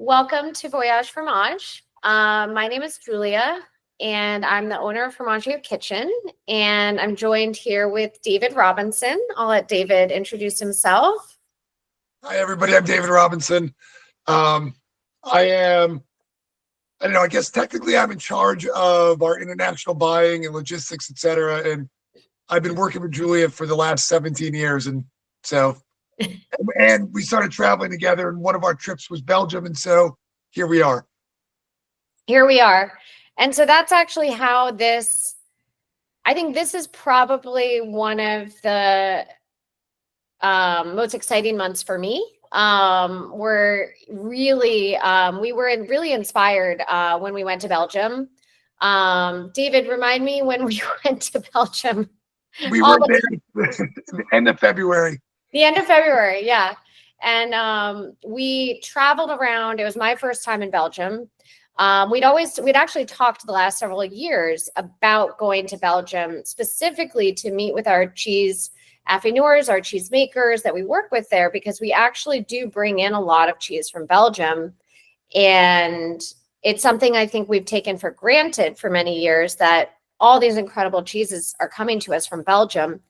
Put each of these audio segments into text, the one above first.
Welcome to Voyage Fromage. My name is Julia, and I'm the owner of Formaggio Kitchen, and I'm joined here with David Robinson. I'll let David introduce himself. Hi, everybody. I'm David Robinson. Um, I am, I don't know, I guess technically I'm in charge of our international buying and logistics, et cetera. And I've been working with Julia for the last 17 years. And we started traveling together, and one of our trips was Belgium. And so here we are. Here we are. And so that's actually how I think this is probably one of the most exciting months for me. We're really, we were really inspired when we went to Belgium. David, remind me when we went to Belgium. We were there the end of February. The end of February, yeah. And we traveled around. It was my first time in Belgium. We'd actually talked the last several years about going to Belgium specifically to meet with our cheese affineurs, our cheese makers that we work with there, because we actually do bring in a lot of cheese from Belgium. And it's something I think we've taken for granted for many years, that all these incredible cheeses are coming to us from Belgium.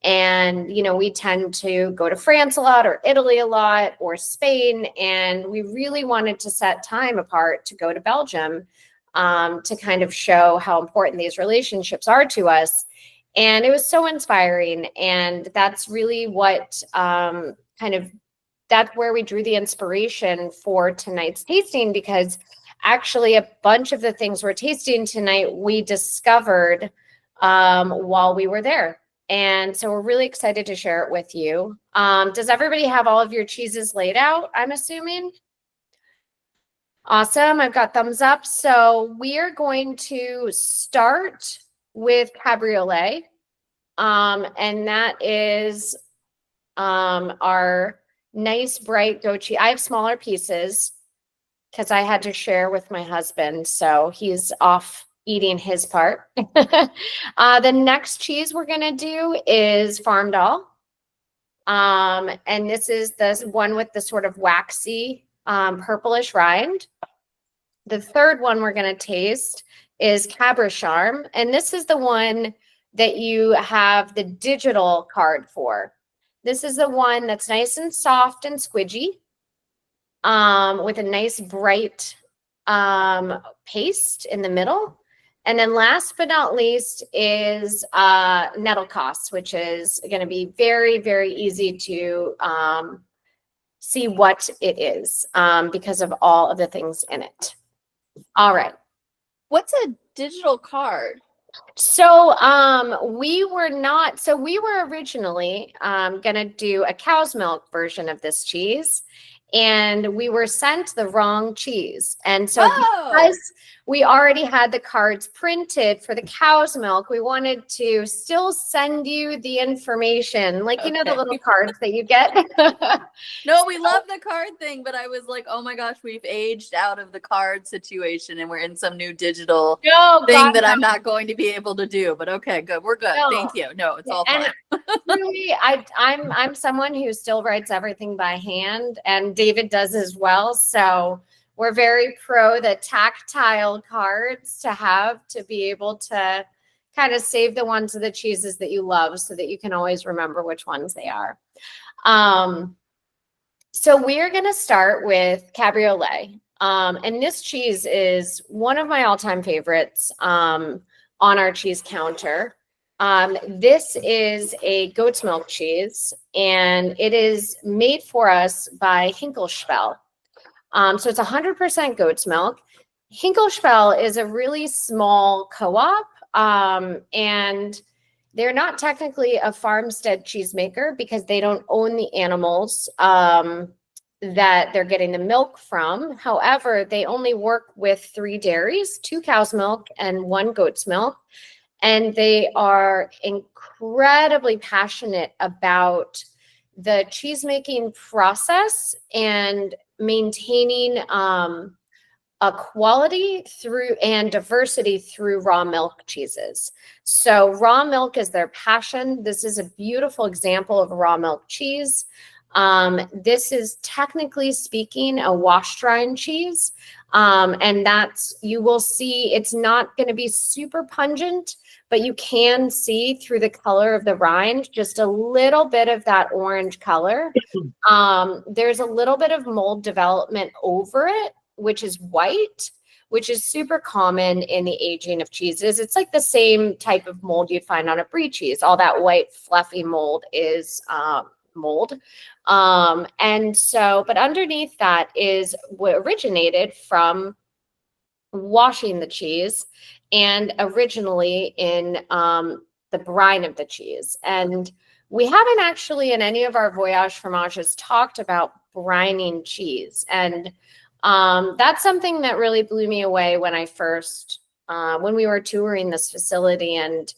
And, you know, we tend to go to France a lot, or Italy a lot, or Spain. And we really wanted to set time apart to go to Belgium to kind of show how important these relationships are to us. And it was so inspiring. And that's really what that's where we drew the inspiration for tonight's tasting, because actually a bunch of the things we're tasting tonight, we discovered while we were there. And so we're really excited to share it with you. Does everybody have all of your cheeses laid out, I'm assuming? Awesome. I've got thumbs up. So we are going to start with cabriolet. And that is our nice bright goat cheese. I have smaller pieces because I had to share with my husband. So he's off eating his part. The next cheese we're going to do is Farmdal. And this is the one with the sort of waxy purplish rind. The third one we're going to taste is Cabricharme. And this is the one that you have the digital card for. This is the one that's nice and soft and squidgy, with a nice bright paste in the middle. And then last but not least is Nettlekost, which is going to be very, very easy to see what it is because of all of the things in it. All right. What's a digital card? So we were originally going to do a cow's milk version of this cheese. And we were sent the wrong cheese. And so because we already had the cards printed for the cow's milk, we wanted to still send you the information, like, you know, the little cards that you get. No, we love the card thing, but I was like, oh my gosh, we've aged out of the card situation and we're in some new digital thing that I'm not going to be able to do. But okay, good. We're good. No. Thank you. No, it's all fine. Really, I'm someone who still writes everything by hand, and David does as well. So we're very pro the tactile cards to have, to be able to kind of save the ones of the cheeses that you love so that you can always remember which ones they are. So we're going to start with cabriolet. And this cheese is one of my all-time favorites on our cheese counter. This is a goat's milk cheese, and it is made for us by Hinkelspel. So it's 100% goat's milk. Hinkelspel is a really small co-op, and they're not technically a farmstead cheesemaker because they don't own the animals that they're getting the milk from. However, they only work with 3 dairies, 2 cow's milk and 1 goat's milk. And they are incredibly passionate about the cheesemaking process and maintaining a quality through and diversity through raw milk cheeses. So raw milk is their passion. This is a beautiful example of raw milk cheese. This is technically speaking a wash drying cheese. And that's, you will see it's not going to be super pungent, but you can see through the color of the rind, just a little bit of that orange color. There's a little bit of mold development over it, which is white, which is super common in the aging of cheeses. It's like the same type of mold you'd find on a brie cheese. All that white fluffy mold is mold. And so, but underneath that is what originated from washing the cheese and originally in the brine of the cheese. And we haven't actually in any of our Voyage fromages talked about brining cheese. And that's something that really blew me away when I first, when we were touring this facility and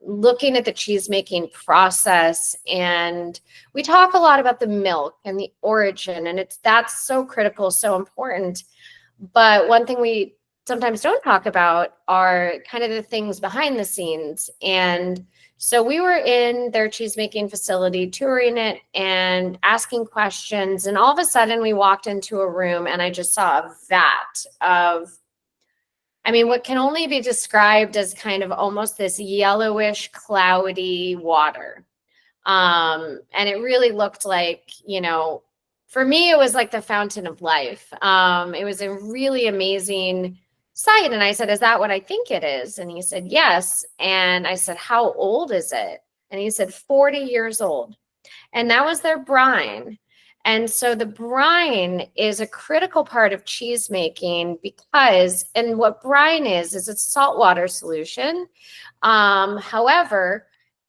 looking at the cheese making process. And we talk a lot about the milk and the origin, and that's so critical, so important. But one thing we sometimes don't talk about are kind of the things behind the scenes. And so we were in their cheese making facility, touring it and asking questions. And all of a sudden we walked into a room and I just saw a vat of, I mean, what can only be described as kind of almost this yellowish, cloudy water. And it really looked like, you know, for me, it was like the fountain of life. It was a really amazing sight. And I said, is that what I think it is? And he said, yes. And I said, how old is it? And he said, 40 years old. And that was their brine. And so the brine is a critical part of cheese making because, and what brine is a saltwater solution. However,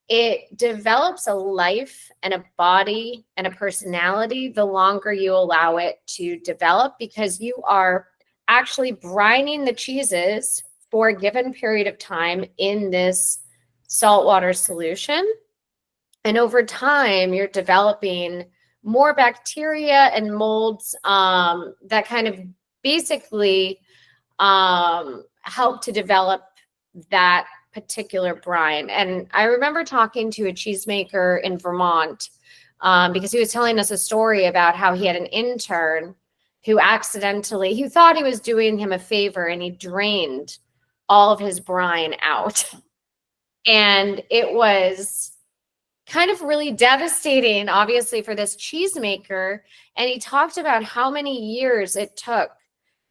it develops a life and a body and a personality the longer you allow it to develop, because you are actually brining the cheeses for a given period of time in this saltwater solution. And over time, you're developing more bacteria and molds that kind of basically help to develop that particular brine. And I remember talking to a cheesemaker in Vermont because he was telling us a story about how he had an intern who who thought he was doing him a favor, and he drained all of his brine out. And it was kind of really devastating, obviously, for this cheesemaker. And he talked about how many years it took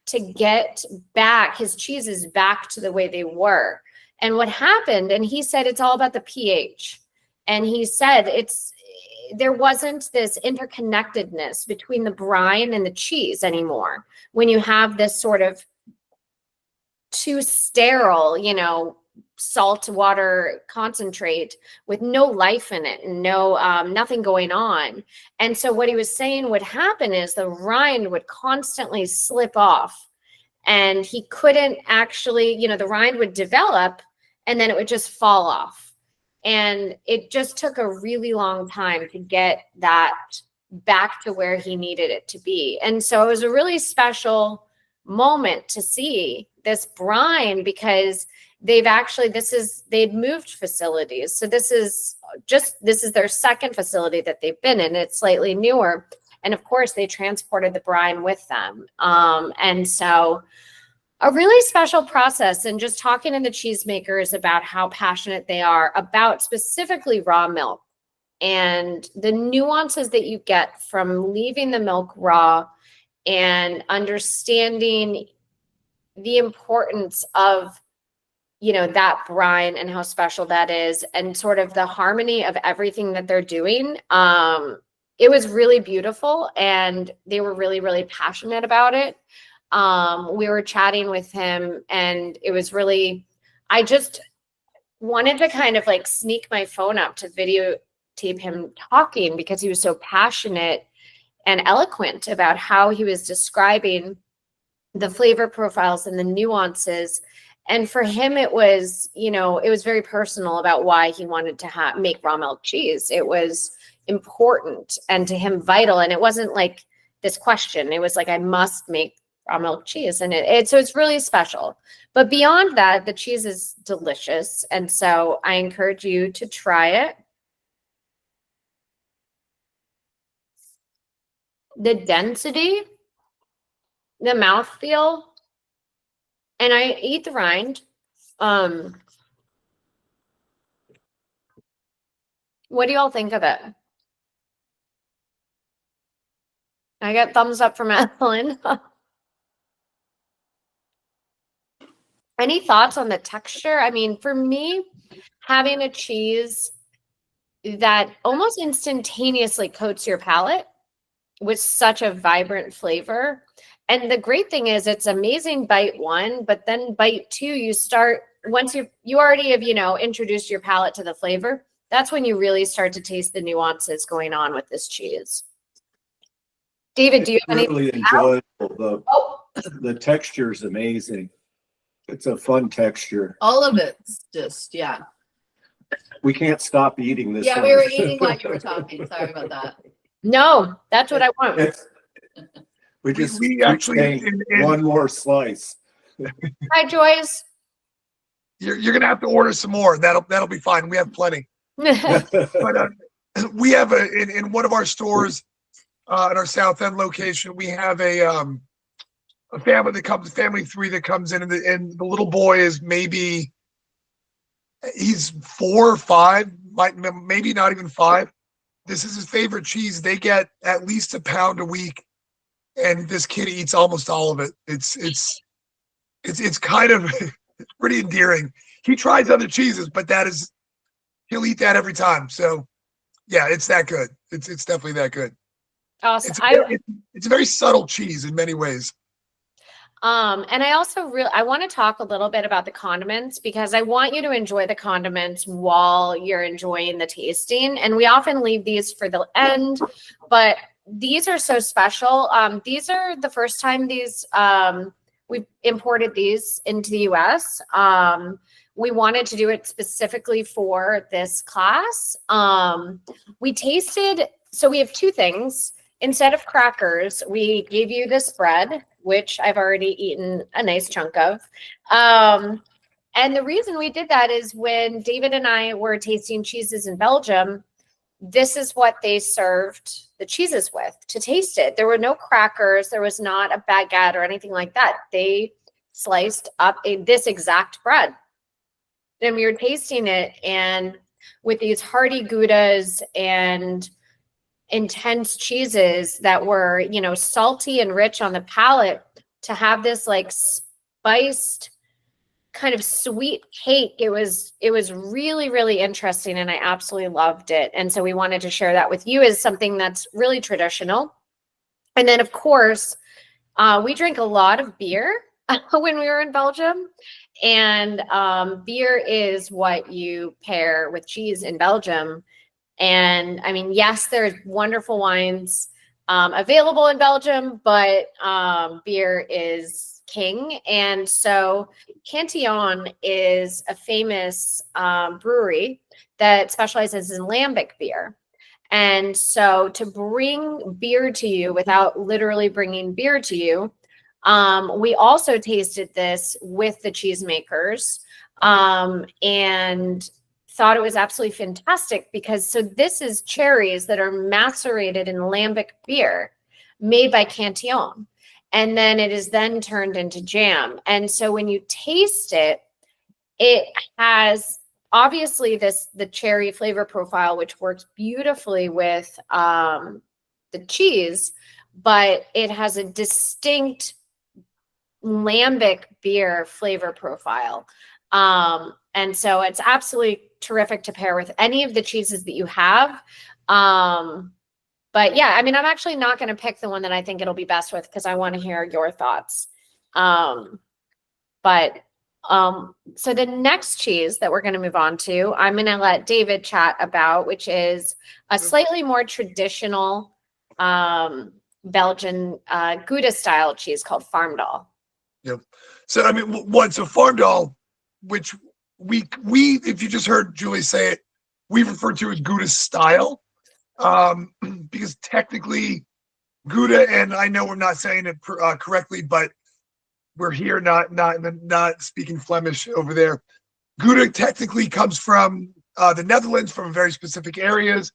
to get back his cheeses back to the way they were. And what happened, and he said it's all about the pH. And he said there wasn't this interconnectedness between the brine and the cheese anymore. When you have this sort of too sterile, you know, salt water concentrate with no life in it and nothing going on. And so what he was saying would happen is the rind would constantly slip off, and he couldn't actually, you know, the rind would develop and then it would just fall off. And it just took a really long time to get that back to where he needed it to be. And so it was a really special moment to see this brine, because they'd moved facilities. So this is their second facility that they've been in. It's slightly newer. And of course they transported the brine with them. And so a really special process. And just talking to the cheesemakers about how passionate they are about specifically raw milk and the nuances that you get from leaving the milk raw and understanding the importance of, you know, that brine and how special that is, and sort of the harmony of everything that they're doing. It was really beautiful, and they were really, really passionate about it. We were chatting with him, and it was really, I just wanted to kind of like sneak my phone up to videotape him talking, because he was so passionate and eloquent about how he was describing the flavor profiles and the nuances. And for him, it was, you know, it was very personal about why he wanted to make raw milk cheese. It was important and to him vital. And it wasn't like this question. It was like, I must make raw milk cheese. And so it's really special. But beyond that, the cheese is delicious. And so I encourage you to try it. the density, the mouthfeel, and I eat the rind. What do y'all think of it? I get thumbs up from Ellen. Any thoughts on the texture? I mean, for me, having a cheese that almost instantaneously coats your palate with such a vibrant flavor. And the great thing is it's amazing bite one, but then bite two, you start, once you already have, introduced your palate to the flavor, that's when you really start to taste the nuances going on with this cheese. David, do you have really enjoyable. The texture is amazing. It's a fun texture. All of it's just, yeah. We can't stop eating this. Yeah, we were eating while you were talking. Sorry about that. No, that's what I want. We actually one more slice. Hi, Joyce. You're gonna have to order some more. That'll be fine. We have plenty. But we have in one of our stores at our South End location, we have a family that comes, family 3 that comes in, and the little boy is he's 4 or 5, maybe not even 5. This is his favorite cheese. They get at least a pound a week, and this kid eats almost all of it. It's kind of it's pretty endearing. He tries other cheeses, but he'll eat that every time. So yeah, it's that good. It's definitely that good. Awesome. It's a very subtle cheese in many ways. And I also I want to talk a little bit about the condiments, because I want you to enjoy the condiments while you're enjoying the tasting. And we often leave these for the end, but these are so special. These are the first time we've imported these into the US. We wanted to do it specifically for this class. We tasted, so we have 2 things. Instead of crackers, we gave you this bread, which I've already eaten a nice chunk of. And the reason we did that is when David and I were tasting cheeses in Belgium, this is what they served the cheeses with to taste it. There were no crackers. There was not a baguette or anything like that. They sliced up this exact bread. And we were tasting it, and with these hearty Goudas and intense cheeses that were, salty and rich on the palate, to have this like spiced kind of sweet cake. It was really, really interesting, and I absolutely loved it. And so we wanted to share that with you as something that's really traditional. And then of course, we drank a lot of beer when we were in Belgium, and beer is what you pair with cheese in Belgium. And I mean, yes, there's wonderful wines available in Belgium, but beer is king. And so Cantillon is a famous brewery that specializes in lambic beer. And so to bring beer to you without literally bringing beer to you, we also tasted this with the cheesemakers and thought it was absolutely fantastic, because this is cherries that are macerated in lambic beer made by Cantillon, and then it is then turned into jam. And so when you taste it, it has obviously the cherry flavor profile, which works beautifully with the cheese, but it has a distinct lambic beer flavor profile. And so it's absolutely terrific to pair with any of the cheeses that you have. But yeah, I mean, I'm actually not going to pick the one that I think it'll be best with, because I want to hear your thoughts. So the next cheese that we're going to move on to, I'm going to let David chat about, which is a slightly more traditional Belgian Gouda style cheese called Farmdal. Yep. So I mean, so Farmdal, which we if you just heard Julie say it, we refer to as Gouda style, because technically Gouda, and I know we're not saying it correctly, but we're here not speaking Flemish over there. Gouda technically comes from the Netherlands, from very specific areas,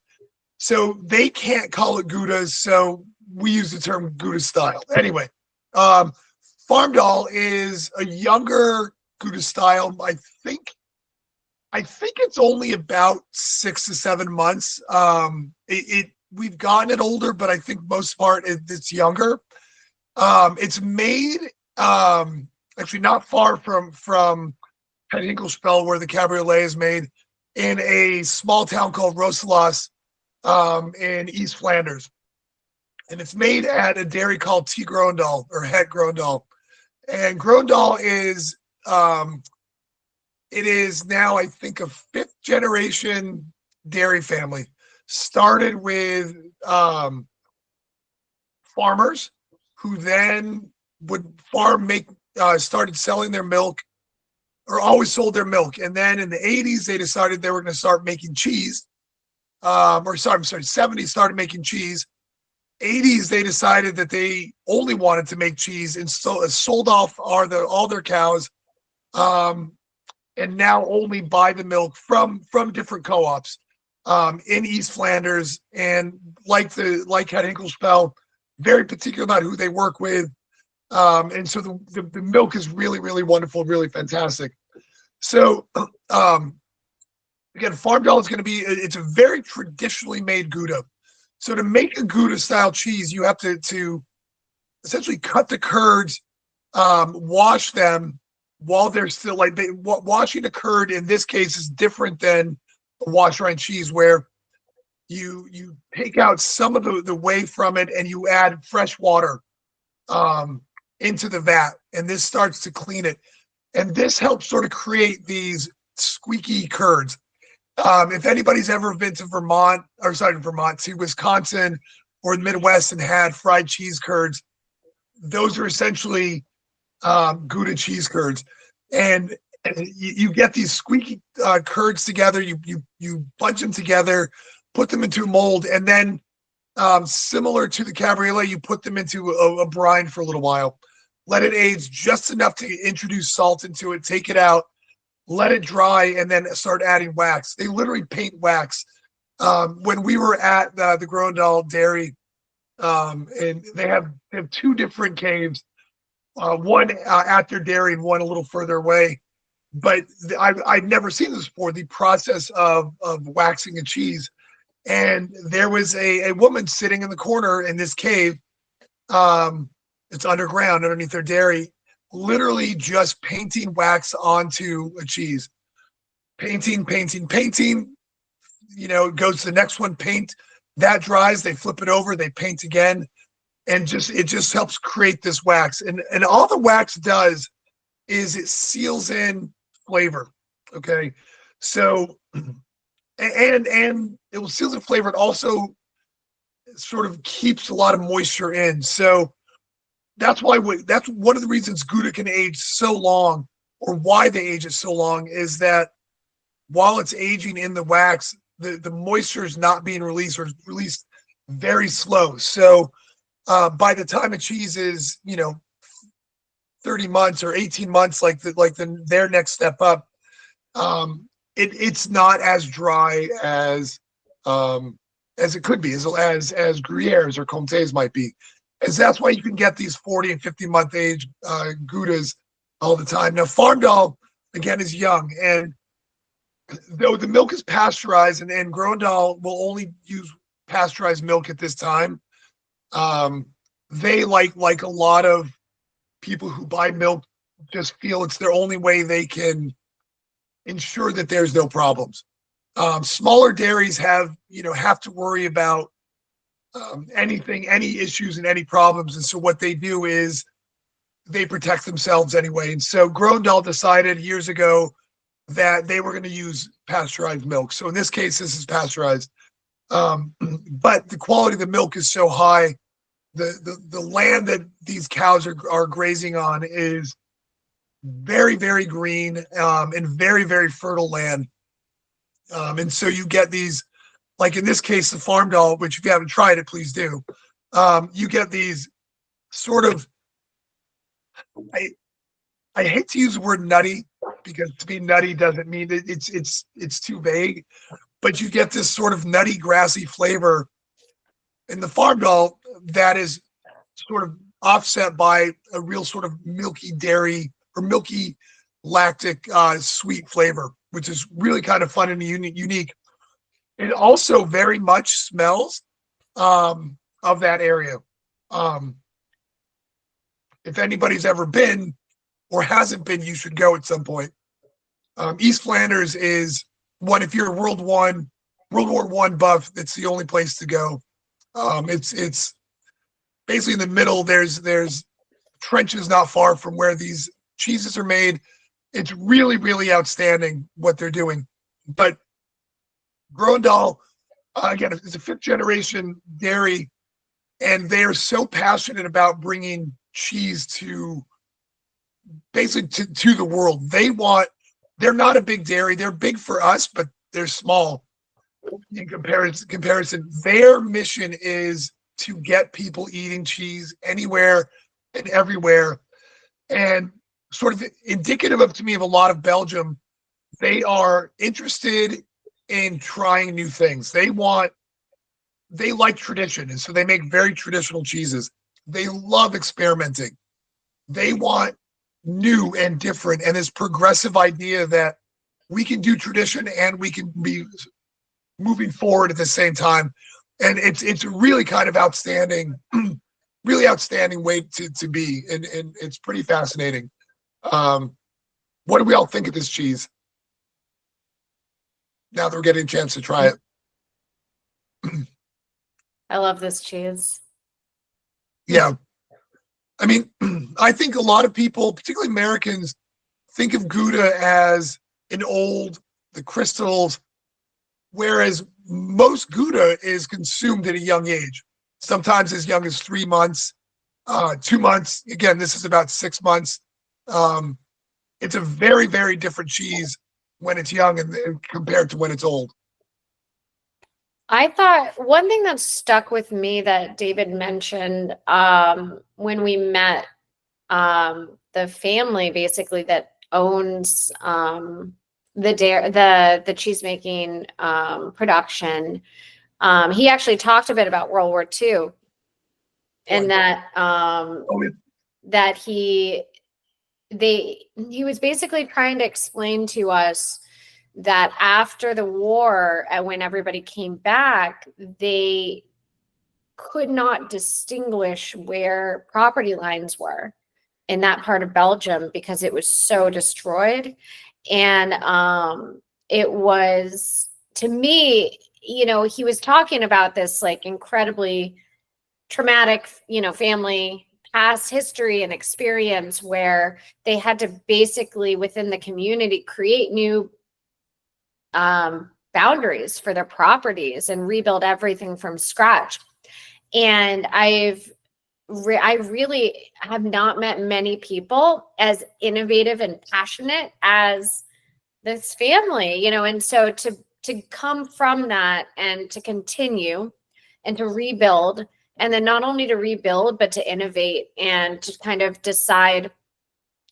so they can't call it Gouda. So we use the term Gouda style. Anyway, Farmdal is a younger Gouda style. I think it's only about 6 to 7 months. We've gotten it older, but I think most part it's younger. It's made actually not far from Het Hinkelspel, where the cabriolet is made, in a small town called Roeselare in East Flanders. And it's made at a dairy called T. Groendal or Het Groendal. And Groendal is it is now, I think, a 5th generation dairy family. Started with farmers who then would started selling their milk, or always sold their milk. And then in the 80s, they decided they were going to start making cheese. 70s started making cheese. 80s, they decided that they only wanted to make cheese, and so sold off all their cows, and now only buy the milk from different co-ops in East Flanders. And like Het Hinkelspel, very particular about who they work with. And so the milk is really, really wonderful, really fantastic. So again, Farmdal is going to it's a very traditionally made Gouda. So to make a Gouda style cheese, you have to essentially cut the curds, wash them while they're still washing a curd in this case is different than a wash rind cheese, where you take out some of the whey from it and you add fresh water into the vat, and this starts to clean it. And this helps sort of create these squeaky curds. If anybody's ever been to to Wisconsin or the Midwest and had fried cheese curds, those are essentially Gouda cheese curds. And you get these squeaky curds together, you bunch them together, put them into a mold, and then similar to the cabriolet, you put them into a brine for a little while. Let it age just enough to introduce salt into it, take it out, let it dry, and then start adding wax. They literally paint wax. When we were at the Groendal dairy, and they have 2 different caves, one at their dairy and one a little further away. But I'd never seen this before, the process of waxing a cheese. And there was a woman sitting in the corner in this cave. It's underground underneath their dairy, literally just painting wax onto a cheese. Painting, it goes to the next one, paint, that dries, they flip it over, they paint again, and it just helps create this wax. And all the wax does is it seals in flavor. Okay. So and it will seal in flavor. It also sort of keeps a lot of moisture in. So that's one of the reasons Gouda can age so long, or why they age it so long, is that while it's aging in the wax, the moisture is not being released, or released very slow. So by the time a cheese is 30 months or 18 months, their next step up, it's not as dry as it could be, as Gruyere's or Comte's might be. As that's why you can get these 40 and 50 month age Goudas all the time. Now, Farmdal again is young, and though the milk is pasteurized, and Groendal will only use pasteurized milk at this time, they like a lot of people who buy milk just feel it's their only way they can ensure that there's no problems. Smaller dairies have to worry about any issues and any problems, and so what they do is they protect themselves anyway. And so Groendal decided years ago that they were going to use pasteurized milk. So in this case, this is pasteurized, but the quality of the milk is so high. The land that these cows are grazing on is very, very green, and very, very fertile land. And so you get these, like in this case, the Farmdal, which if you haven't tried it, please do. You get these sort of, I hate to use the word nutty, because to be nutty doesn't mean it's too vague, but you get this sort of nutty, grassy flavor. In the Farmdal, that is sort of offset by a real sort of milky dairy or milky lactic sweet flavor, which is really kind of fun and unique. It also very much smells of that area. If anybody's ever been or hasn't been, you should go at some point. East Flanders is one, if you're a World War I buff, it's the only place to go. It's basically in the middle. There's trenches not far from where these cheeses are made. It's really, really outstanding what they're doing. But Groendahl, again, it's a 5th generation dairy, and they are so passionate about bringing cheese to basically to the world. They're not a big dairy. They're big for us, but they're small in comparison. Their mission is to get people eating cheese anywhere and everywhere. And sort of indicative of, to me, of a lot of Belgium, they are interested in trying new things. They like tradition, and so they make very traditional cheeses. They love experimenting. They want new and different, and this progressive idea that we can do tradition and we can be moving forward at the same time. And it's really kind of outstanding, really outstanding way to be, and it's pretty fascinating. What do we all think of this cheese now that we're getting a chance to try it? I love this cheese. Yeah. I mean, I think a lot of people, particularly Americans, think of Gouda as the crystals, whereas most Gouda is consumed at a young age, sometimes as young as 3 months, 2 months. Again, this is about 6 months. It's a very, very different cheese when it's young and compared to when it's old. I thought one thing that stuck with me that David mentioned when we met the family basically that owns the cheese making production. He actually talked a bit about World War II, and that that he was basically trying to explain to us that after the war, when everybody came back, they could not distinguish where property lines were in that part of Belgium because it was so destroyed. And it was, to me, he was talking about this like incredibly traumatic, family past history and experience where they had to basically within the community create new boundaries for their properties and rebuild everything from scratch. And I really have not met many people as innovative and passionate as this family, and so to come from that and to continue and to rebuild, and then not only to rebuild, but to innovate and to kind of decide,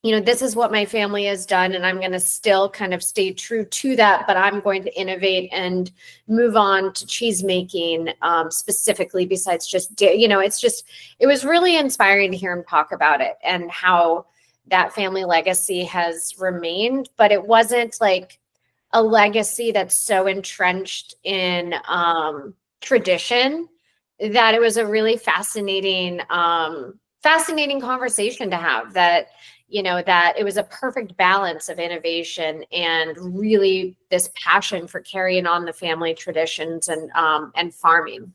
this is what my family has done, and I'm going to still kind of stay true to that, but I'm going to innovate and move on to cheese making specifically besides just, it was really inspiring to hear him talk about it and how that family legacy has remained, but it wasn't like a legacy that's so entrenched in tradition that it was a really fascinating conversation to have, that that it was a perfect balance of innovation and really this passion for carrying on the family traditions and farming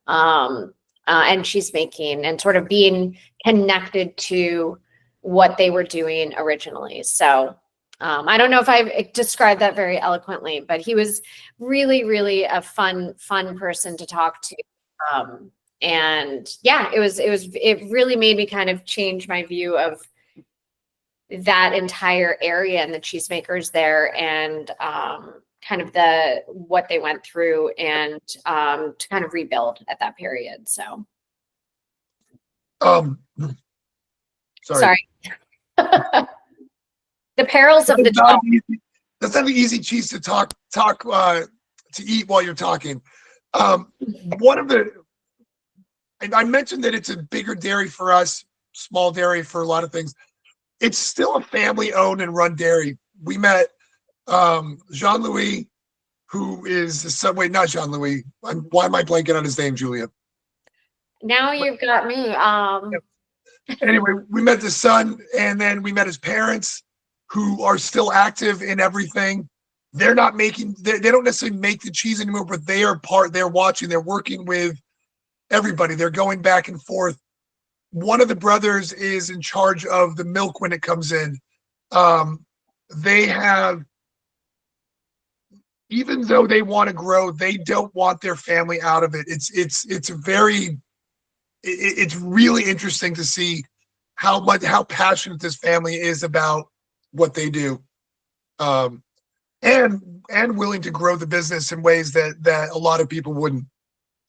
and cheese making and sort of being connected to what they were doing originally. So I don't know if I've described that very eloquently, but he was really, really a fun person to talk to. And yeah, it really made me kind of change my view of that entire area and the cheesemakers there, and kind of what they went through, and to kind of rebuild at that period. So sorry. The perils of the job. That's not an easy cheese to talk to eat while you're talking. and I mentioned that it's a bigger dairy for us, small dairy for a lot of things. It's still a family owned and run dairy. We met Jean-Louis, who is the Subway, not Jean-Louis. Why am I blanking on his name, Julia? Now you've got me. Anyway, we met the son, and then we met his parents, who are still active in everything. They're not making, they don't necessarily make the cheese anymore, but they are they're watching, they're working with everybody. They're going back and forth. One of the brothers is in charge of the milk when it comes in. They have, even though they want to grow, they don't want their family out of it. It's really interesting to see how passionate this family is about what they do, and willing to grow the business in ways that a lot of people wouldn't.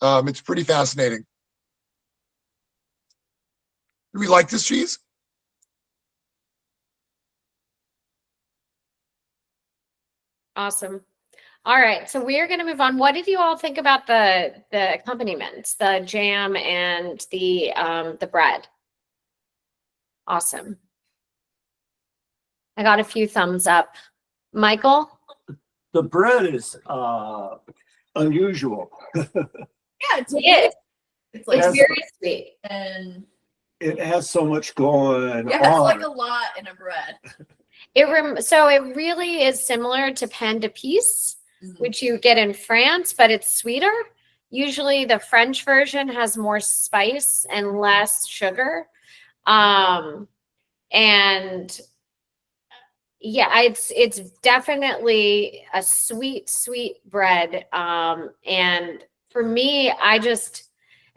It's pretty fascinating. Do we like this cheese? Awesome. All right, so we are going to move on. What did you all think about the accompaniments, the jam and the bread? Awesome. I got a few thumbs up. Michael? The bread is unusual. Yeah, It is. It's like It's very sweet. and It has so much going yeah, it's on. like a lot in a bread. So it really is similar to pain d'épices, which you get in France, but it's sweeter. Usually the French version has more spice and less sugar. And yeah, it's definitely a sweet bread. And for me,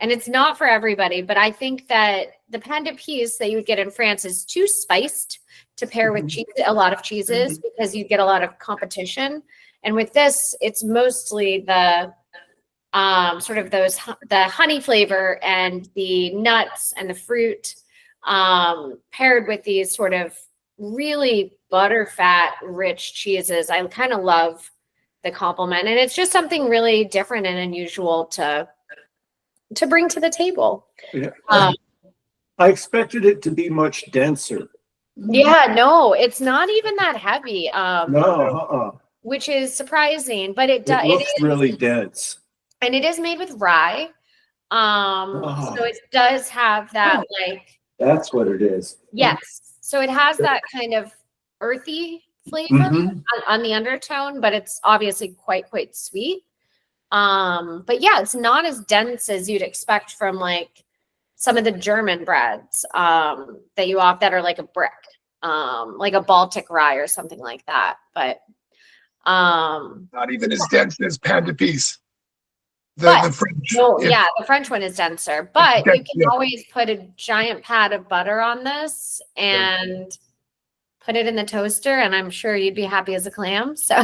and it's not for everybody, but I think that the pain d'épices that you would get in France is too spiced to pair with cheese, a lot of cheeses, because you get a lot of competition. And with this, it's mostly the sort of the honey flavor and the nuts and the fruit paired with these sort of really butterfat rich cheeses. I kind of love the complement, and it's just something really different and unusual to bring to the table. Yeah. I expected it to be much denser. Yeah, no, it's not even that heavy. No, which is surprising, but it looks is really dense. and it is made with rye. So it does have that That's what it is. yes. So it has that kind of earthy flavor on the undertone, but it's obviously quite sweet. But yeah, it's not as dense as you'd expect from like some of the German breads that you opt that are like a brick, like a Baltic rye or something like that. But not even as dense as pain d'épices. The French. Yeah, the French one is denser, but you can always put a giant pat of butter on this and put it in the toaster, and I'm sure you'd be happy as a clam. So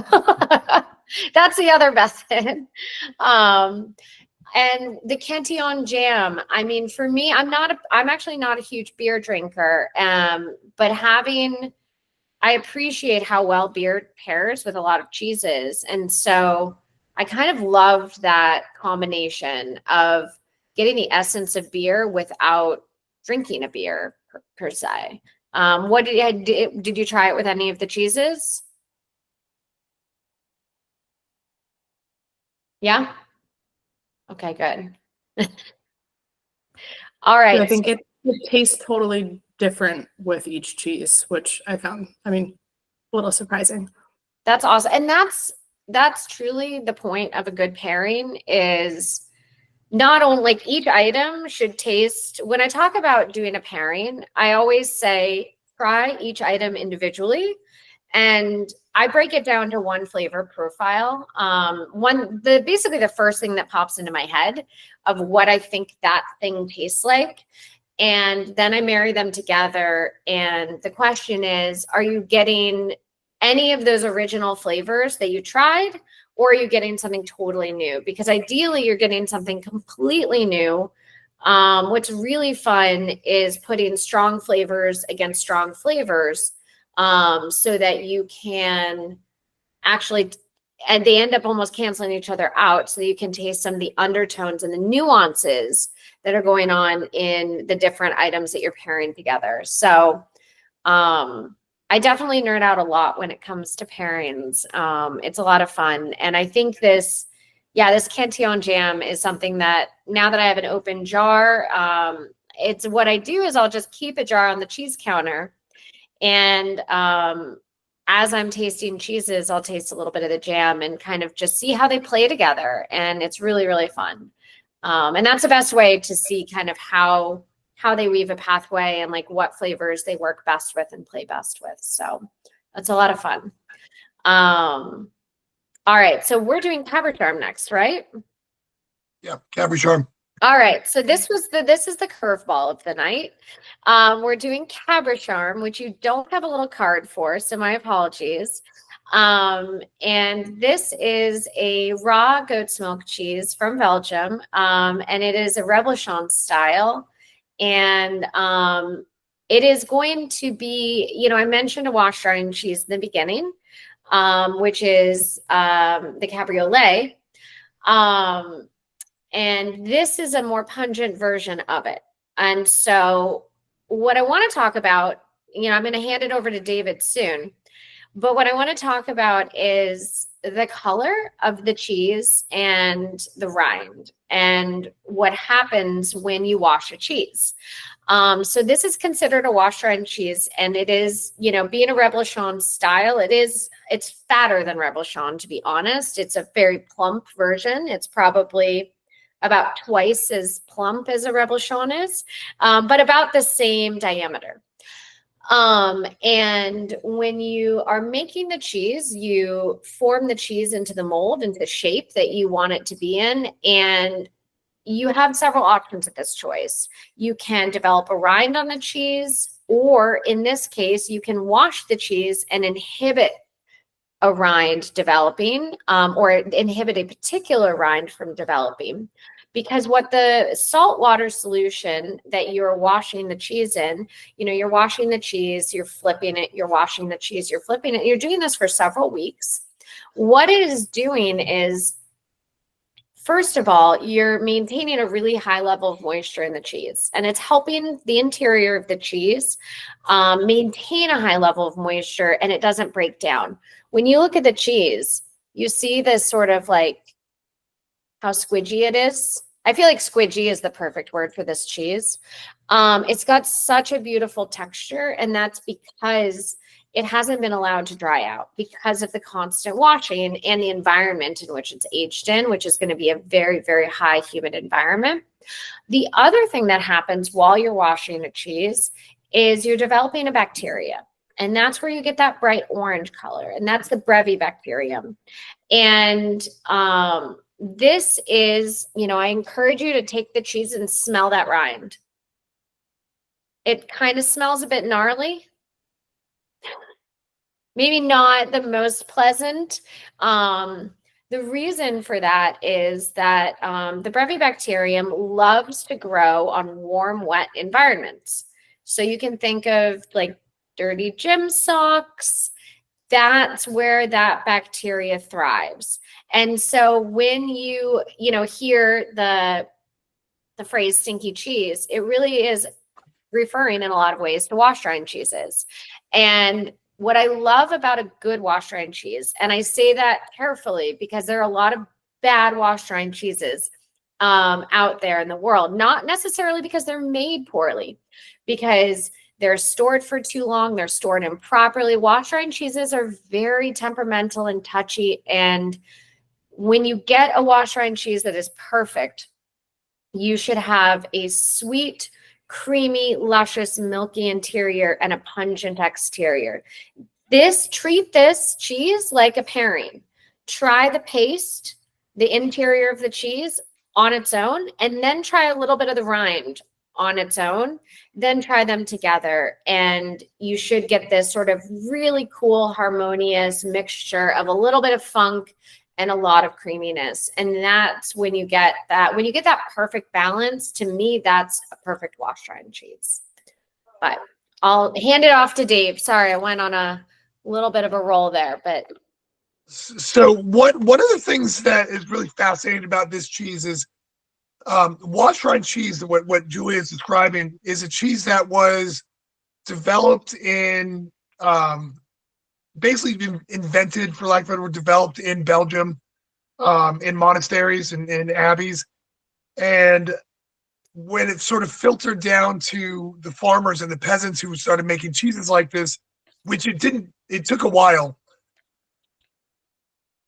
that's the other method. And the Cantillon jam, I mean, for me, I'm actually not a huge beer drinker, but I appreciate how well beer pairs with a lot of cheeses. And so I kind of loved that combination of getting the essence of beer without drinking a beer per se. What did you try it with any of the cheeses? Yeah. Okay, good. All right. I think it tastes totally different with each cheese, which I found, a little surprising. That's awesome. And that's truly the point of a good pairing is not only like each item should taste. When I talk about doing a pairing, I always say try each item individually, and I break it down to one flavor profile. Basically the first thing that pops into my head of what I think that thing tastes like. And then I marry them together. And the question is, are you getting any of those original flavors that you tried, or are you getting something totally new? Because ideally you're getting something completely new. What's really fun is putting strong flavors against strong flavors, so that you can actually and they end up almost canceling each other out, so you can taste some of the undertones and the nuances that are going on in the different items that you're pairing together. So I definitely nerd out a lot when it comes to pairings. It's a lot of fun. And I think this Cantillon jam is something that now that I have an open jar, it's what I do is I'll just keep a jar on the cheese counter. And as I'm tasting cheeses, I'll taste a little bit of the jam and kind of just see how they play together. And it's really, really fun. And that's the best way to see kind of how they weave a pathway and like what flavors they work best with and play best with. So that's a lot of fun. All right. So we're doing Cabernet next, right? Yeah, Cabernet. All right. So this is the curveball of the night. We're doing Cabernet, which you don't have a little card for, so my apologies. And this is a raw goat's milk cheese from Belgium. And it is a Reblochon style. And it is going to be, I mentioned a wash drying cheese in the beginning, which is the cabriolet. And this is a more pungent version of it. And so what I want to talk about, I'm going to hand it over to David soon. But what I want to talk about is the color of the cheese and the rind and what happens when you wash a cheese. So this is considered a wash rind cheese, and it is, being a Reblochon style, it's fatter than Reblochon, to be honest. It's a very plump version. It's probably about twice as plump as a Reblochon is, but about the same diameter. And when you are making the cheese, you form the cheese into the mold, into the shape that you want it to be in. And you have several options at this choice. You can develop a rind on the cheese, or in this case, you can wash the cheese and inhibit a rind developing, or inhibit a particular rind from developing. Because what the saltwater solution that you're washing the cheese in, you're washing the cheese, you're flipping it, you're washing the cheese, you're flipping it. You're doing this for several weeks. What it is doing is, first of all, you're maintaining a really high level of moisture in the cheese, and it's helping the interior of the cheese maintain a high level of moisture, and it doesn't break down. When you look at the cheese, you see this sort of like how squidgy it is. I feel like squidgy is the perfect word for this cheese. It's got such a beautiful texture, and that's because it hasn't been allowed to dry out because of the constant washing and the environment in which it's aged in, which is going to be a very, very high humid environment. The other thing that happens while you're washing a cheese is you're developing a bacteria. And that's where you get that bright orange color. And that's the Brevibacterium. And this is, I encourage you to take the cheese and smell that rind. It kind of smells a bit gnarly. Maybe not the most pleasant. The reason for that is that the Brevibacterium loves to grow on warm, wet environments. So you can think of like dirty gym socks. That's where that bacteria thrives. And so when you hear the phrase stinky cheese, it really is referring in a lot of ways to wash drying cheeses. And what I love about a good wash drying cheese, and I say that carefully because there are a lot of bad wash drying cheeses out there in the world, not necessarily because they're made poorly, because they're stored for too long, they're stored improperly. Wash drying cheeses are very temperamental and touchy. And when you get a wash drying cheese that is perfect, you should have a sweet, creamy, luscious, milky interior and a pungent exterior. Treat this cheese like a pairing. Try the paste, the interior of the cheese on its own, and then try a little bit of the rind on its own, then try them together. And you should get this sort of really cool, harmonious mixture of a little bit of funk and a lot of creaminess. And that's when you get that perfect balance. To me, that's a perfect wash drying cheese. But I'll hand it off to Dave. Sorry, I went on a little bit of a roll there, but So one of the things that is really fascinating about this cheese is washed rind cheese. What Julia is describing is a cheese that was developed in basically been invented, for lack of a better word, developed in Belgium, in monasteries and in abbeys. And when it sort of filtered down to the farmers and the peasants who started making cheeses like this, which it took a while.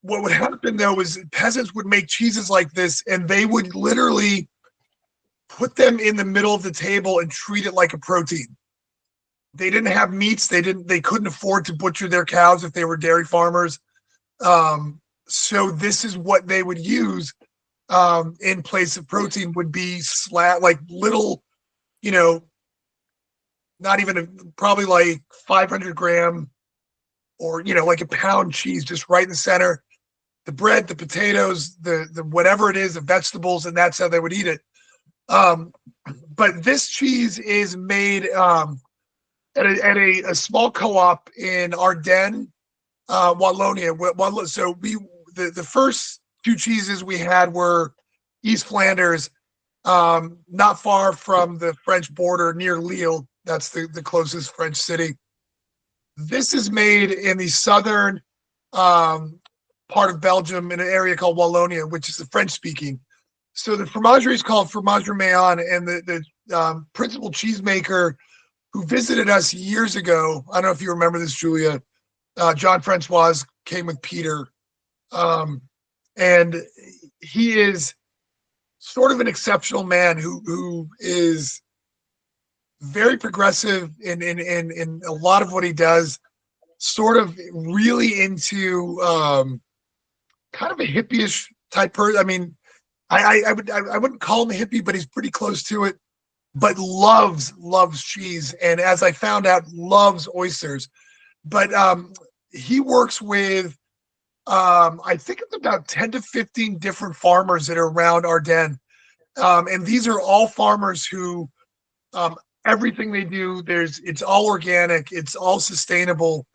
What would happen though is peasants would make cheeses like this and they would literally put them in the middle of the table and treat it like a protein. They didn't have meats. They couldn't afford to butcher their cows if they were dairy farmers. So this is what they would use in place of protein would be like little, not even probably like 500 gram or, like a pound cheese just right in the center. The bread, the potatoes, the whatever it is, the vegetables, and that's how they would eat it. But this cheese is made at a small co-op in Ardennes, Wallonia. So the first two cheeses we had were East Flanders, not far from the French border near Lille. That's the closest French city. This is made in the southern part of Belgium in an area called Wallonia, which is the French speaking. So the fromagerie is called Fromage Mayon, and the principal cheesemaker who visited us years ago, I don't know if you remember this, Julia, John Francois came with Peter. And he is sort of an exceptional man who is very progressive in a lot of what he does, sort of really into kind of a hippie-ish type person. I mean, I wouldn't call him a hippie, but he's pretty close to it. But loves cheese, and as I found out, loves oysters. But he works with I think it's about 10 to 15 different farmers that are around Ardennes. And these are all farmers who everything they do, it's all organic, it's all sustainable.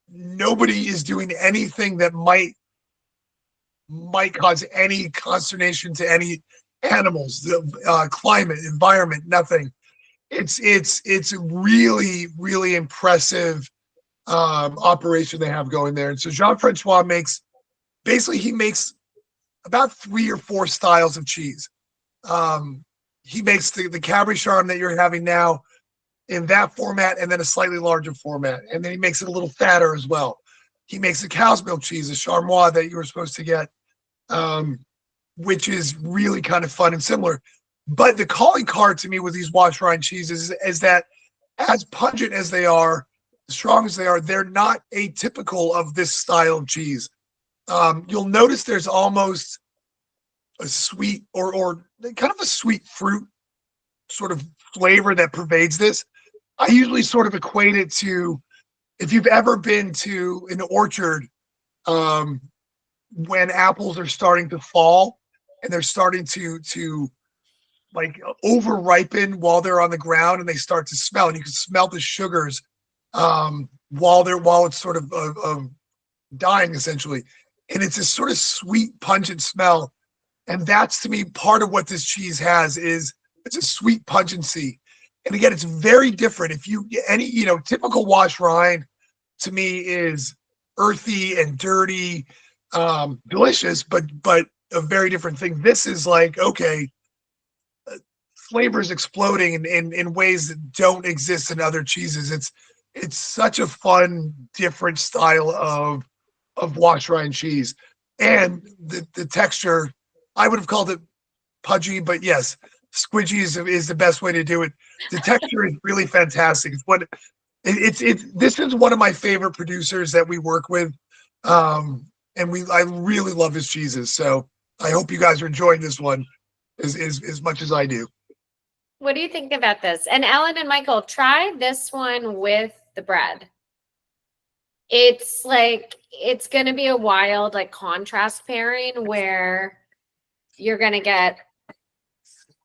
Nobody is doing anything that might cause any consternation to any animals, the climate, environment, nothing. It's really, really impressive operation they have going there. And so Jean-Francois makes about 3 or 4 styles of cheese. He makes the Cabernet Charme that you're having now in that format, and then a slightly larger format, and then he makes it a little fatter as well. He makes a cow's milk cheese, a Charmois that you were supposed to get, which is really kind of fun and similar. But the calling card to me with these washed rind cheeses is that as pungent as they are, strong as they are, they're not atypical of this style of cheese. You'll notice there's almost a sweet or kind of a sweet fruit sort of flavor that pervades this. I usually sort of equate it to, if you've ever been to an orchard when apples are starting to fall and they're starting to like over ripen while they're on the ground and they start to smell, and you can smell the sugars while it's sort of dying essentially, and it's this sort of sweet pungent smell. And that's, to me, part of what this cheese has is it's a sweet pungency. And again, it's very different. If you get any, typical washed rind to me is earthy and dirty, delicious, but a very different thing. This is like, okay, flavors exploding in ways that don't exist in other cheeses. It's such a fun, different style of washed rind cheese. And the texture, I would have called it pudgy, but yes, squidgy is the best way to do it. The texture is really fantastic. This is one of my favorite producers that we work with. And I really love his cheeses. So I hope you guys are enjoying this one as much as I do. What do you think about this? And Ellen and Michael, try this one with the bread. It's going to be a wild contrast pairing where you're going to get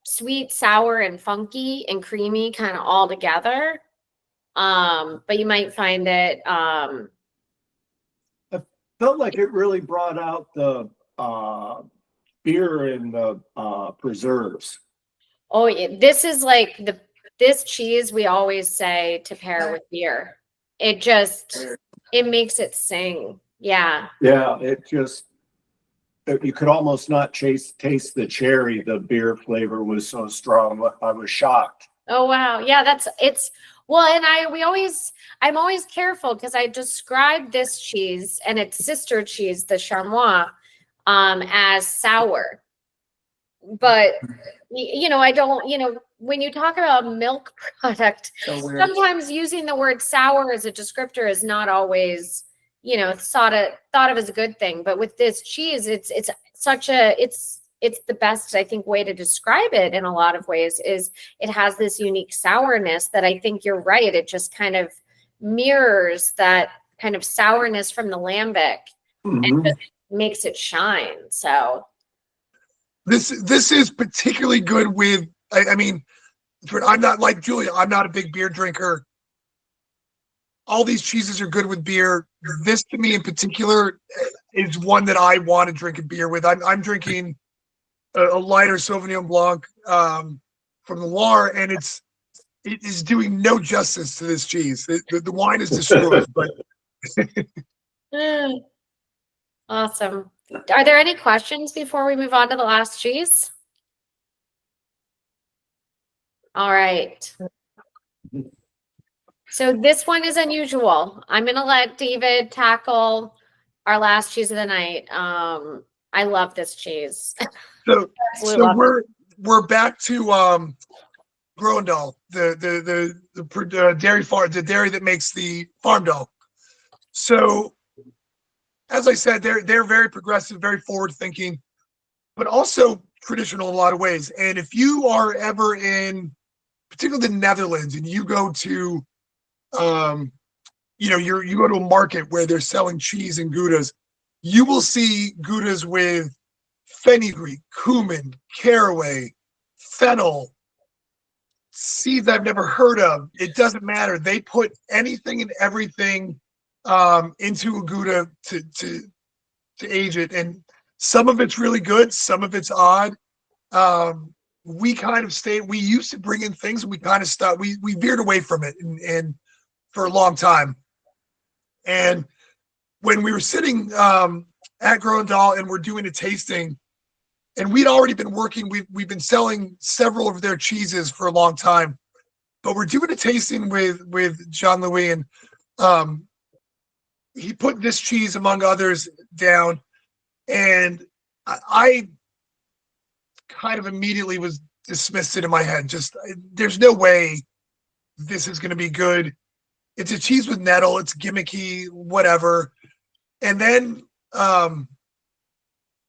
sweet, sour, and funky and creamy kind of all together. But you might find it I felt like it really brought out the beer and the preserves. Oh, this is like this cheese we always say to pair with beer. It makes it sing. Yeah. Yeah, you could almost not taste the cherry. The beer flavor was so strong. I was shocked. Oh wow. Yeah, and I'm always careful because I describe this cheese and its sister cheese, the Charmois, as sour. But I don't, when you talk about a milk product, sometimes using the word sour as a descriptor is not always, thought of as a good thing. But with this cheese, it's the best, I think, way to describe it in a lot of ways is it has this unique sourness that I think you're right. It just kind of mirrors that kind of sourness from the lambic and just makes it shine. So this is particularly good with, I mean, I'm not like Julia. I'm not a big beer drinker. All these cheeses are good with beer. This, to me in particular, is one that I want to drink a beer with. I'm drinking a lighter Sauvignon Blanc from the Loire, and it is doing no justice to this cheese. The wine is destroyed. But awesome. Are there any questions before we move on to the last cheese? All right. So this one is unusual. I'm going to let David tackle our last cheese of the night. I love this cheese. So we're back to Groendahl, the dairy farm, the dairy that makes the farm dough. So, as I said, they're very progressive, very forward thinking, but also traditional in a lot of ways. And if you are ever in, particularly the Netherlands, and you go to, you go to a market where they're selling cheese and Goudas, you will see Goudas with fenugreek, cumin, caraway, fennel, seeds I've never heard of. It doesn't matter. They put anything and everything into a Gouda to age it, and some of it's really good, some of it's odd. We used to bring in things, and we kind of stopped. We veered away from it and for a long time. And when we were sitting at Groendahl and we're doing a tasting, and we'd already been working, we've been selling several of their cheeses for a long time, but we're doing a tasting with Jean-Louis, and he put this cheese among others down, and I kind of immediately was dismissed it in my head. Just, there's no way this is going to be good. It's a cheese with nettle. It's gimmicky, whatever. And then kind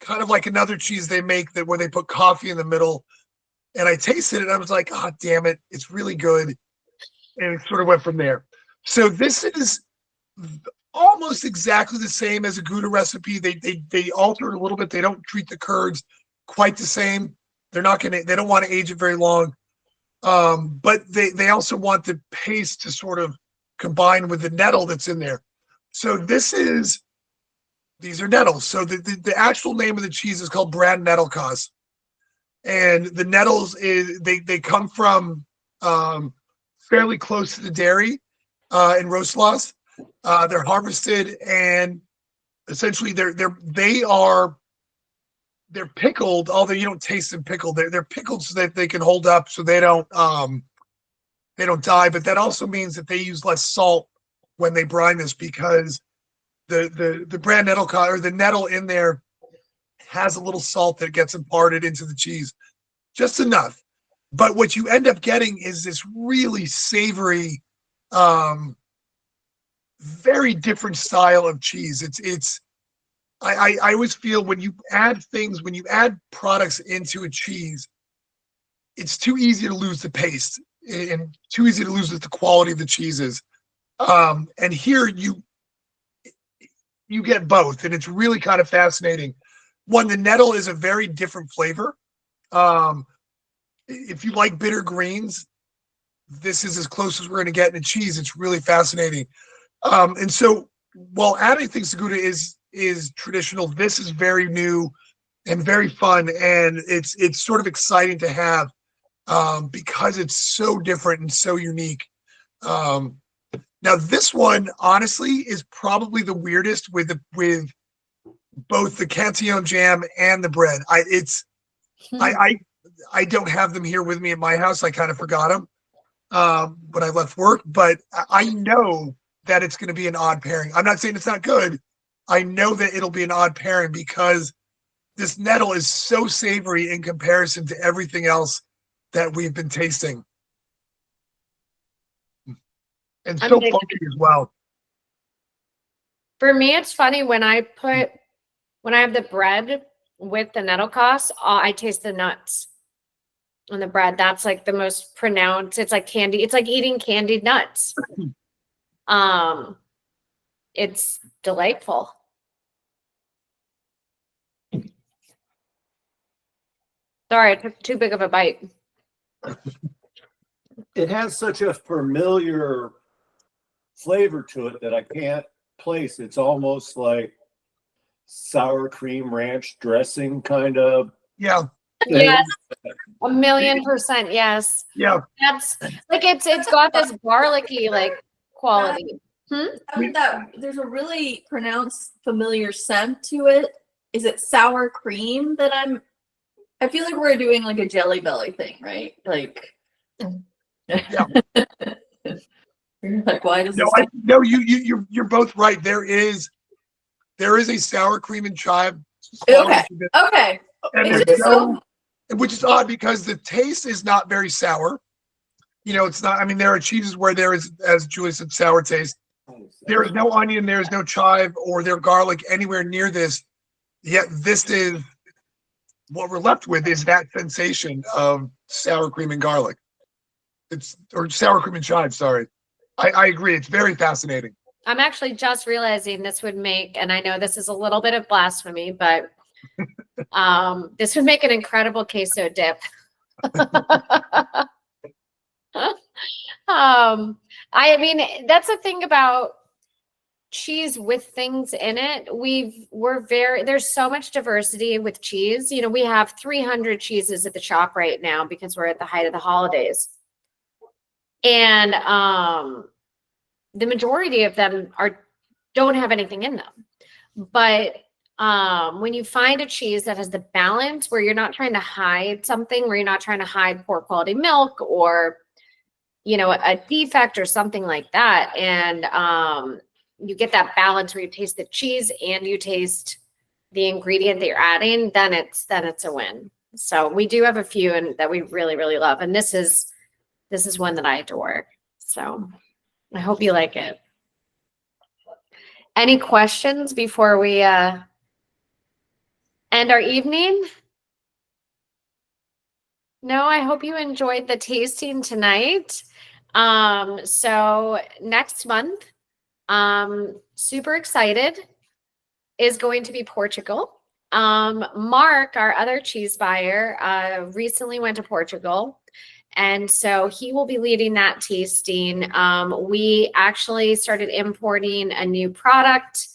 of like another cheese they make where they put coffee in the middle, and I tasted it and I was like, oh, damn it, it's really good. And it sort of went from there. So this is almost exactly the same as a Gouda recipe. They alter it a little bit. They don't treat the curds quite the same. They don't want to age it very long. But they also want the paste to sort of combine with the nettle that's in there. So these are nettles. So the actual name of the cheese is called Brand Nettelkaas. And the nettles they come from fairly close to the dairy in Rooselaas. They're harvested, and essentially they're pickled, although you don't taste them pickled. They're pickled so that they can hold up, so they don't die. But that also means that they use less salt when they brine this, because the Brand Nettelkaas, or the nettle in there, has a little salt that gets imparted into the cheese, just enough. But what you end up getting is this really savory, very different style of cheese. I always feel when you add products into a cheese, it's too easy to lose the paste and too easy to lose the quality of the cheeses. And here you get both, and it's really kind of fascinating. One, the nettle is a very different flavor. If you like bitter greens, this is as close as we're going to get in a cheese. It's really fascinating. And so while adding things to Gouda is is traditional. This is very new and very fun, and it's sort of exciting to have because it's so different and so unique. Now this one, honestly, is probably the weirdest with both the cantillon jam and the bread. I don't have them here with me at my house. I kind of forgot them when I left work, but I know that it's going to be an odd pairing. I'm not saying it's not good. I know that it'll be an odd pairing because this nettle is so savory in comparison to everything else that we've been tasting. And so funky as well. For me, it's funny when I have the bread with the nettle cost, I taste the nuts on the bread. That's like the most pronounced. It's like candy. It's like eating candied nuts. It's delightful. Sorry, I took too big of a bite. It has such a familiar flavor to it that I can't place. It's almost like sour cream ranch dressing kind of. Yeah. Yes. 1,000,000%. Yes. Yeah. That's like it's got this garlicky like quality. There's a really pronounced familiar scent to it. Is it sour cream that I feel like we're doing like a Jelly Belly thing, right? Like, Yeah. You're like, why does this? No, you're both right. There is a sour cream and chive. Okay. Okay. And there's which is odd because the taste is not very sour. You know, it's not. I mean, there are cheeses where there is, as Julie said, sour taste. There is no onion, there is no chive or their garlic anywhere near this. Yet this is what we're left with is that sensation of sour cream and garlic. Or sour cream and chive, sorry. I agree. It's very fascinating. I'm actually just realizing this would make, and I know this is a little bit of blasphemy, but this would make an incredible queso dip. I mean, that's the thing about cheese with things in it. There's so much diversity with cheese. You know, we have 300 cheeses at the shop right now because we're at the height of the holidays. And the majority of them don't have anything in them. But when you find a cheese that has the balance where you're not trying to hide something, where you're not trying to hide poor quality milk or, you know, a defect or something like that, and you get that balance where you taste the cheese and you taste the ingredient that you're adding, then it's a win. So we do have a few that we really, really love, and this is one that I adore. So I hope you like it. Any questions before we end our evening? No, I hope you enjoyed the tasting tonight. So next month, super excited, is going to be Portugal. Mark, our other cheese buyer, recently went to Portugal. And so he will be leading that tasting. We actually started importing a new product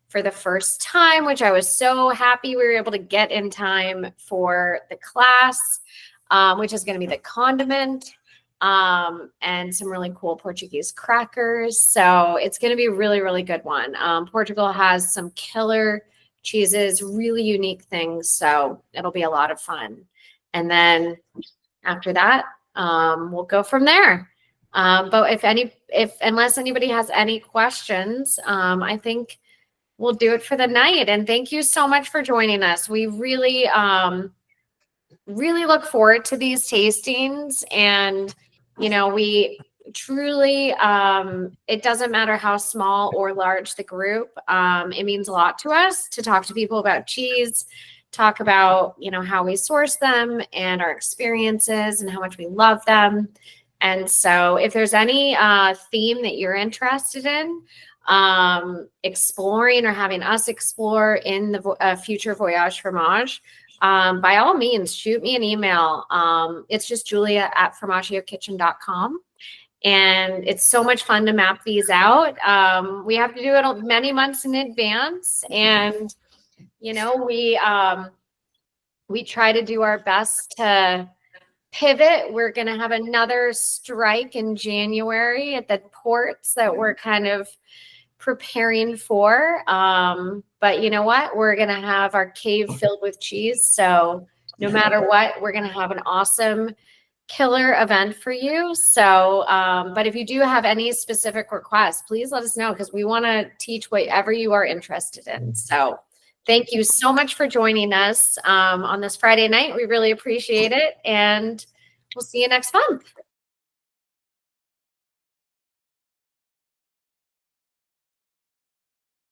for the first time, which I was so happy we were able to get in time for the class, which is going to be the condiment and some really cool Portuguese crackers. So it's going to be a really, really good one. Portugal has some killer cheeses, really unique things. So it'll be a lot of fun. And then after that, we'll go from there. But unless anybody has any questions, I think we'll do it for the night. And thank you so much for joining us. We really, really look forward to these tastings. And, you know, we truly, it doesn't matter how small or large the group. It means a lot to us to talk to people about cheese, talk about, you know, how we source them and our experiences and how much we love them. And so if there's any theme that you're interested in exploring or having us explore in the future Voyage Fromage, by all means, shoot me an email. It's just Julia@FormaggioKitchen.com. And it's so much fun to map these out. We have to do it many months in advance. And, you know, we try to do our best to pivot. We're going to have another strike in January at the ports that we're kind of preparing for. But you know what? We're going to have our cave filled with cheese. So no matter what, we're going to have an awesome killer event for you. So, but if you do have any specific requests, please let us know, because we want to teach whatever you are interested in. So thank you so much for joining us on this Friday night. We really appreciate it. And we'll see you next month.